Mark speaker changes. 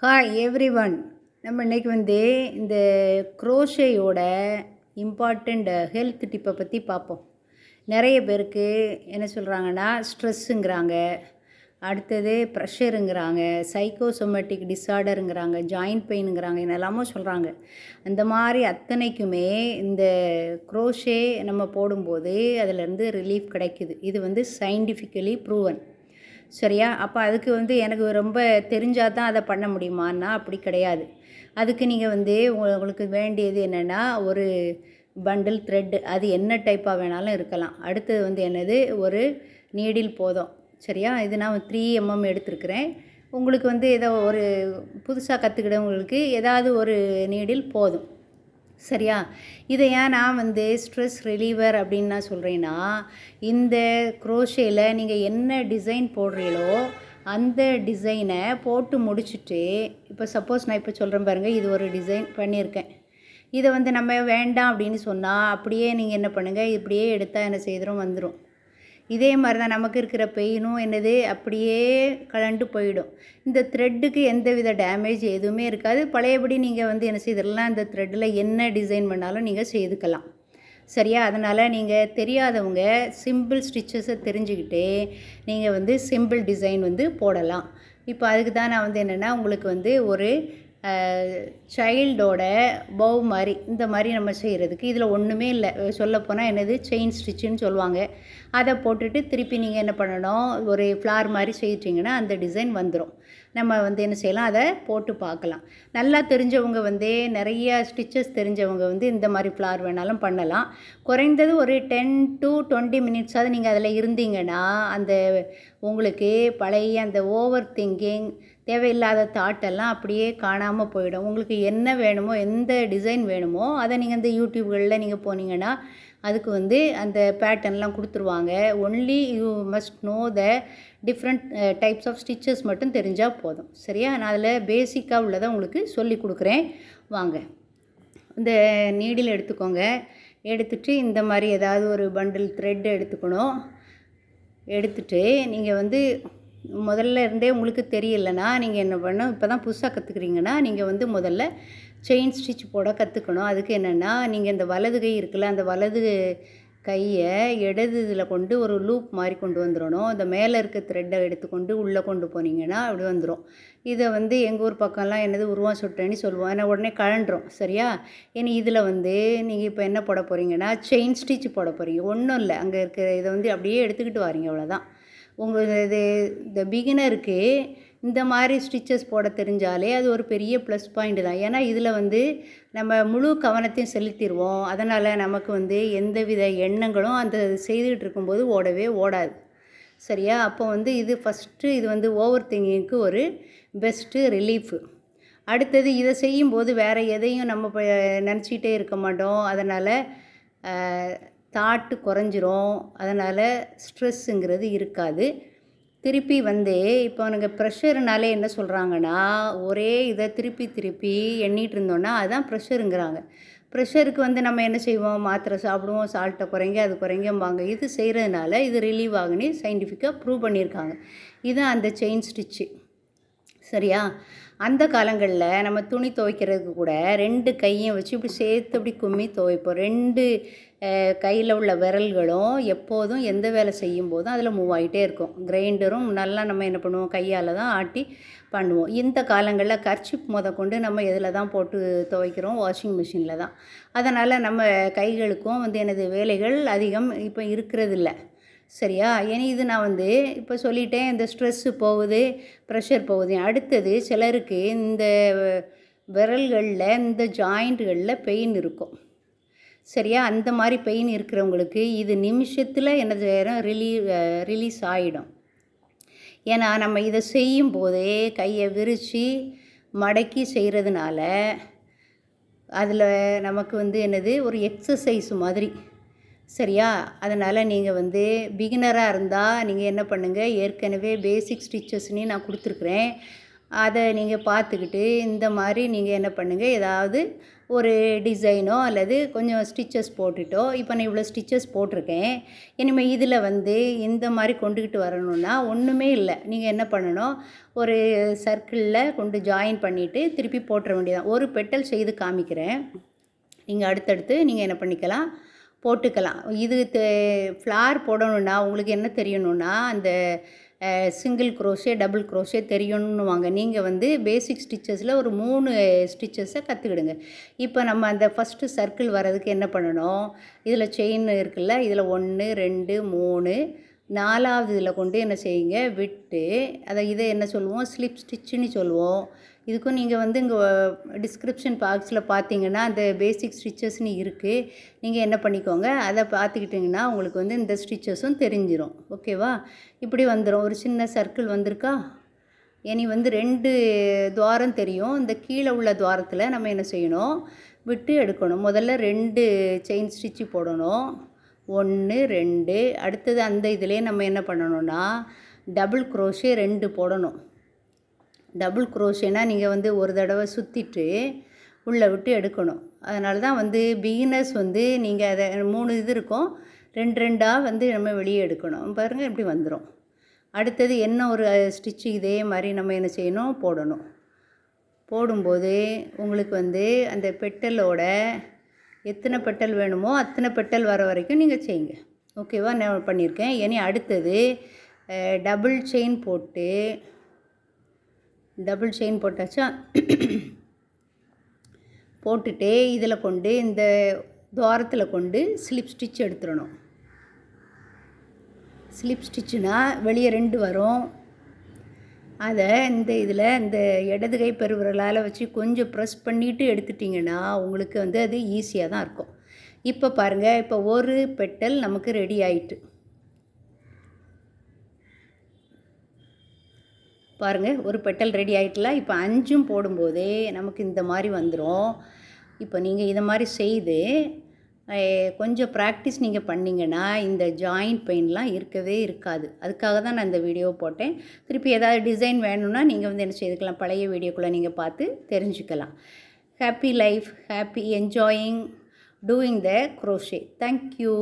Speaker 1: Hi everyone. நம்ம இன்றைக்கி இந்த குரோஷேயோட இம்பார்ட்டண்ட் ஹெல்த் டிப்பை பற்றி பார்ப்போம். நிறைய பேருக்கு என்ன சொல்கிறாங்கன்னா ஸ்ட்ரெஸ்ஸுங்கிறாங்க, அடுத்தது ப்ரெஷருங்கிறாங்க, சைக்கோசோமேட்டிக் டிஸார்டருங்கிறாங்க, ஜாயிண்ட் பெயினுங்கிறாங்க, என்னெல்லாமோ சொல்கிறாங்க. அந்த மாதிரி அத்தனைக்குமே இந்த குரோஷே நம்ம போடும்போது அதிலேருந்து ரிலீஃப் கிடைக்குது. இது சயின்டிஃபிக்கலி ப்ரூவன். சரியா? அப்போ அதுக்கு எனக்கு ரொம்ப தெரிஞ்சால் தான் அதை பண்ண முடியுமான்னா அப்படி கிடையாது. அதுக்கு நீங்கள் உங்களுக்கு வேண்டியது என்னென்னா ஒரு பண்டில் த்ரெட், அது என்ன டைப்பாக வேணாலும் இருக்கலாம். அடுத்தது என்னது, ஒரு நீடில் போதும். சரியா? இது நான் 3 mm எடுத்துருக்கிறேன். உங்களுக்கு ஏதோ ஒரு புதுசாக கற்றுக்கிட்டவங்களுக்கு ஏதாவது ஒரு நீடில் போதும். சரியா? இதை ஏன் நான் ஸ்ட்ரெஸ் ரிலீவர் அப்படின்னு நான் சொல்கிறேன்னா, இந்த குரோஷேயில் நீங்கள் என்ன டிசைன் போடுறீங்களோ அந்த டிசைனை போட்டு முடிச்சுட்டு, இப்போ சப்போஸ் நான் இப்போ சொல்கிறேன் பாருங்கள், இது ஒரு டிசைன் பண்ணியிருக்கேன். இதை நம்ம வேண்டாம் அப்படின்னு சொன்னால் அப்படியே நீங்கள் என்ன பண்ணுங்கள், இப்படியே எடுத்தால் என்ன செய்திரும், வந்துடும். இதே மாதிரி தான் நமக்கு இருக்கிற பெயினும் என்னது அப்படியே கலண்டு போயிடும். இந்த த்ரெட்டுக்கு எந்த வித டேமேஜ் எதுவுமே இருக்காது. பழையபடி நீங்கள் என்ன செய்திடலாம், இந்த த்ரெட்டில் என்ன டிசைன் பண்ணாலும் நீங்கள் செய்துக்கலாம். சரியா? அதனால் நீங்கள் தெரியாதவங்க சிம்பிள் ஸ்டிச்சஸை தெரிஞ்சுக்கிட்டு நீங்கள் சிம்பிள் டிசைன் போடலாம். இப்போ அதுக்கு தான் நான் என்னென்னா உங்களுக்கு ஒரு சைல்டோட பவ் மாதிரி இந்த மாதிரி நம்ம செய்கிறதுக்கு இதில் ஒன்றுமே இல்லை. சொல்லப்போனால் என்னது, செயின் ஸ்டிச்சுன்னு சொல்லுவாங்க. அதை போட்டுட்டு திருப்பி நீங்கள் என்ன பண்ணணும், ஒரு ஃப்ளார் மாதிரி செய்யிட்டிங்கன்னா அந்த டிசைன் வந்துடும். நம்ம என்ன செய்யலாம், அதை போட்டு பார்க்கலாம். நல்லா தெரிஞ்சவங்க நிறைய ஸ்டிச்சஸ் தெரிஞ்சவங்க இந்த மாதிரி ஃப்ளார் வேணாலும் பண்ணலாம். குறைந்தது ஒரு 10 to 20 மினிட்ஸாவது நீங்கள் அதில் இருந்தீங்கன்னா அந்த உங்களுக்கு பழைய அந்த ஓவர் திங்கிங், தேவையில்லாத தாட்டெல்லாம் அப்படியே காணாமல் போயிடும். உங்களுக்கு என்ன வேணுமோ, எந்த டிசைன் வேணுமோ அதை நீங்கள் இந்த யூடியூப்களில் நீங்கள் போனீங்கன்னா அதுக்கு அந்த பேட்டர்ன்லாம் கொடுத்துருவாங்க. Only you must know the different types of stitches மட்டும் தெரிஞ்சால் போதும். சரியா? நான் அதில் பேசிக்காக உள்ளதை உங்களுக்கு சொல்லி கொடுக்குறேன். வாங்க, இந்த நீடில் எடுத்துக்கோங்க. எடுத்துகிட்டு இந்த மாதிரி ஏதாவது ஒரு பண்டில் த்ரெட் எடுத்துக்கணும். எடுத்துகிட்டு நீங்கள் முதல்ல இருந்தே உங்களுக்கு தெரியலைன்னா நீங்கள் என்ன பண்ணணும், இப்போ தான் புதுசாக கற்றுக்குறீங்கன்னா நீங்கள் முதல்ல செயின் ஸ்டிச் போட கற்றுக்கணும். அதுக்கு என்னென்னா, நீங்கள் இந்த வலது கை இருக்குல்ல, அந்த வலது கையை இடது இதில் கொண்டு ஒரு லூப் மாதிரி கொண்டு வந்துடணும். இந்த மேலே இருக்க த்ரெட்டை எடுத்துக்கொண்டு உள்ளே கொண்டு போனீங்கன்னா அப்படி வந்துடும். இதை எங்கள் ஊர் பக்கம்லாம் என்னது உருவம் சுட்டேன்னு சொல்லுவோம். ஏன்னா உடனே கழண்டுரும். சரியா? இனி இதில் நீங்கள் இப்போ என்ன போட போகிறீங்கன்னா செயின் ஸ்டிச் போட போகிறீங்க. ஒன்றும் இல்லை, அங்கே இருக்கிற இதை அப்படியே எடுத்துக்கிட்டு வாரீங்க, அவ்வளோதான். உங்களுக்கு இந்த பிகினருக்கு இந்த மாதிரி ஸ்டிச்சஸ் போட தெரிஞ்சாலே அது ஒரு பெரிய ப்ளஸ் பாயிண்ட் தான். ஏன்னா இதில் நம்ம முழு கவனத்தையும் செலுத்திடுவோம். அதனால் நமக்கு எந்தவித எண்ணங்களும் அந்த செய்துக்கிட்டு இருக்கும்போது ஓடவே ஓடாது. சரியா? அப்போ இது ஃபஸ்ட்டு இது ஓவர் திங்கிங்க்கு ஒரு பெஸ்ட்டு ரிலீஃபு. அடுத்தது இதை செய்யும்போது வேறு எதையும் நம்ம நினச்சிக்கிட்டே இருக்க மாட்டோம். அதனால் தாட்டு குறைஞ்சிரும். அதனால் ஸ்ட்ரெஸ்ஸுங்கிறது இருக்காது. திருப்பி இப்போ எனக்கு ப்ரெஷருனாலே என்ன சொல்கிறாங்கன்னா, ஒரே இதை திருப்பி திருப்பி எண்ணிகிட்டு இருந்தோன்னா அதுதான் ப்ரெஷருங்கிறாங்க. ப்ரெஷருக்கு நம்ம என்ன செய்வோம், மாத்திரை சாப்பிடுவோம், சால்ட்டை குறைங்க, அது குறைங்கம்பாங்க. இது செய்கிறதுனால இது ரிலீவ் ஆகுன்னு சயின்டிஃபிக்காக ப்ரூவ் பண்ணியிருக்காங்க. இதுதான் அந்த செயின் ஸ்டிச்சு. சரியா? அந்த காலங்களில் நம்ம துணி துவைக்கிறதுக்கு கூட 2 கையும் வச்சு இப்படி சேர்த்து அப்படி கும்மி துவைப்போம். 2 கையில் உள்ள விரல்களும் எப்போதும் எந்த வேலை செய்யும் போதும் அதில் மூவ் ஆகிட்டே இருக்கும். கிரைண்டரும் நல்லா நம்ம என்ன பண்ணுவோம், கையால் தான் ஆட்டி பண்ணுவோம். இந்த காலங்களில் கர்ச்சிப் கொண்டு நம்ம எதில் தான் போட்டு துவைக்கிறோம், வாஷிங் மிஷினில் தான். அதனால் நம்ம கைகளுக்கும் எனது வேலைகள் அதிகம் இப்போ இருக்கிறதில்ல. சரியா? இனி இது நான் இப்போ சொல்லிட்டேன், இந்த ஸ்ட்ரெஸ்ஸு போகுது, ப்ரெஷர் போகுது. அடுத்தது சிலருக்கு இந்த விரல்களில் இந்த ஜாயிண்ட்டுகளில் பெயின் இருக்கும். சரியா? அந்த மாதிரி பெயின் இருக்கிறவங்களுக்கு இது நிமிஷத்தில் என்ன செய்யறோம், ரிலீஸ் ஆகிடும். ஏன்னா நம்ம இதை செய்யும்போதே கையை விரித்து மடக்கி செய்கிறதுனால அதில் நமக்கு என்னது, ஒரு எக்ஸசைஸ் மாதிரி. சரியா? அதனால் நீங்கள் பிகினராக இருந்தால் நீங்கள் என்ன பண்ணுங்கள், ஏற்கனவே பேசிக் ஸ்டிச்சஸ்னு நான் கொடுத்துருக்குறேன். அதை நீங்கள் பார்த்துக்கிட்டு இந்த மாதிரி நீங்கள் என்ன பண்ணுங்கள், ஏதாவது ஒரு டிசைனோ அல்லது கொஞ்சம் ஸ்டிச்சஸ் போட்டுட்டோ, இப்போ நான் இவ்வளோ ஸ்டிச்சஸ் போட்டிருக்கேன், இனிமேல் இதில் வந்து இந்த மாதிரி கொண்டுக்கிட்டு வரணுன்னா ஒன்றுமே இல்லை. நீங்கள் என்ன பண்ணணும், ஒரு சர்க்கிளில் கொண்டு ஜாயின் பண்ணிவிட்டு திருப்பி போட்டுற வேண்டியதான். ஒரு பெட்டல் செய்து காமிக்கிறேன். நீங்கள் அடுத்தடுத்து நீங்கள் என்ன பண்ணிக்கலாம், போட்டுக்கலாம். இது ஃப்ளார் போடணுன்னா உங்களுக்கு என்ன தெரியணுன்னா, அந்த சிங்கிள் க்ரோஷே டபுள் க்ரோஷே தெரியணுன்னுவாங்க. நீங்கள் வந்து பேசிக் ஸ்டிச்சஸில் ஒரு 3 ஸ்டிச்சஸை கற்றுக்கிடுங்க. இப்போ நம்ம அந்த ஃபஸ்ட்டு சர்க்கிள் வர்றதுக்கு என்ன பண்ணணும், இதில் செயின் இருக்குல்ல, இதில் 1 2 3 4வது இதில் கொண்டு என்ன செய்யுங்க, விட்டு இதை என்ன சொல்லுவோம், ஸ்லிப் ஸ்டிச்சுன்னு சொல்லுவோம். இதுக்கும் நீங்கள் வந்து இங்கே டிஸ்கிரிப்ஷன் பாக்ஸில் பார்த்தீங்கன்னா அந்த பேசிக் ஸ்டிச்சஸ்ன்னு இருக்குது. நீங்கள் என்ன பண்ணிக்கோங்க, அதை பார்த்துக்கிட்டிங்கன்னா உங்களுக்கு வந்து இந்த ஸ்டிச்சஸும் தெரிஞ்சிடும். ஓகேவா? இப்படி வந்துடும். ஒரு சின்ன சர்க்கிள் வந்திருக்கா. இனி வந்து 2 துவாரம் தெரியும். இந்த கீழே உள்ள துவாரத்தில் நம்ம என்ன செய்யணும், விட்டு எடுக்கணும். முதல்ல 2 செயின் ஸ்டிச்சு போடணும். 1 2. அடுத்தது அந்த இதிலே நம்ம என்ன பண்ணணும்னா டபுள் க்ரோஷே 2 போடணும். டபுள் க்ரோஷேனா நீங்கள் வந்து ஒரு தடவை சுற்றிட்டு உள்ளே விட்டு எடுக்கணும். அதனால தான் வந்து பிகினர்ஸ் வந்து நீங்கள் அதை 3 இது இருக்கும், 2 2ஆக வந்து நம்ம வெளியே எடுக்கணும். பாருங்கள் இப்படி வந்துடும். அடுத்தது என்ன ஒரு ஸ்டிச்சு இதே மாதிரி நம்ம என்ன செய்யணும், போடணும். போடும்போது உங்களுக்கு வந்து அந்த பெட்டலோட எத்தனை பெட்டல் வேணுமோ அத்தனை பெட்டல் வர வரைக்கும் நீங்கள் செய்யுங்க. ஓகேவா? நான் பண்ணியிருக்கேன். இனி அடுத்தது டபுள் செயின் போட்டாச்சா, போட்டுட்டு இதில் கொண்டு இந்த துவாரத்தில் கொண்டு ஸ்லிப் ஸ்டிச் எடுத்துடணும். ஸ்லிப் ஸ்டிச்சுனா வெளியே 2 வரும். அதை இந்த இதில் இந்த இடது கை பெருவிரலால் வச்சு கொஞ்சம் ப்ரெஸ் பண்ணிவிட்டு எடுத்துட்டிங்கன்னா உங்களுக்கு வந்து அது ஈஸியாக தான் இருக்கும். இப்போ பாருங்கள், இப்போ ஒரு பெட்டல் நமக்கு ரெடி ஆயிட்டு. பாருங்கள், ஒரு பெட்டல் ரெடி ஆகிட்டுல. இப்போ 5ம் போடும்போதே நமக்கு இந்த மாதிரி வந்துடும். இப்போ நீங்கள் இதை மாதிரி செய்து கொஞ்சம் ப்ராக்டிஸ் நீங்கள் பண்ணிங்கன்னா இந்த ஜாயிண்ட் பெயின்லாம் இருக்கவே இருக்காது. அதுக்காக தான் நான் இந்த வீடியோ போட்டேன். திருப்பி ஏதாவது டிசைன் வேணும்னா நீங்கள் வந்து என்ன செய்துக்கலாம், பழைய வீடியோக்குள்ளே நீங்கள் பார்த்து தெரிஞ்சுக்கலாம். Happy life, happy enjoying doing the crochet. Thank you.